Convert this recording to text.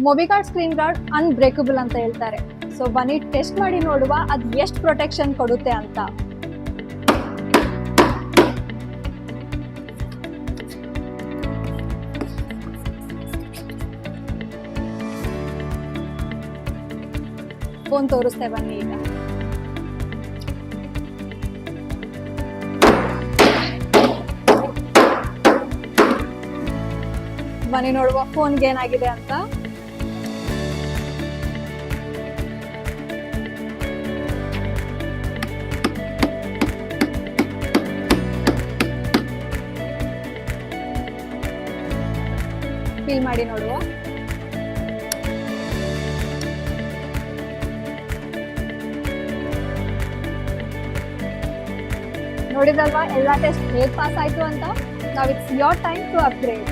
ಮೊಬಿಗಾರ್ಡ್ screen guard unbreakable ಅಂತ ಹೇಳ್ತಾರೆ. So ಬನ್ನಿ ಟೆಸ್ಟ್ ಮಾಡಿ ನೋಡುವ ಅದು ಎಷ್ಟು ಪ್ರೊಟೆಕ್ಷನ್ ಕೊಡುತ್ತೆ ಅಂತ. ಫೋನ್ ತೋರಿಸ್ತೇ ಬನ್ನಿ ಈಗ. ಬನ್ನಿ ನೋಡುವ ಫೋನ್ಗೆ ಏನಾಗಿದೆ ಅಂತ. ಫೀಲ್ ಮಾಡಿ ನೋಡುವ. ನೋಡಿದಲ್ವಾ ಎಲ್ಲ ಟೆಸ್ಟ್ ಹೇಗೆ ಪಾಸ್ ಆಯ್ತು ಅಂತ. Now it's your time to upgrade.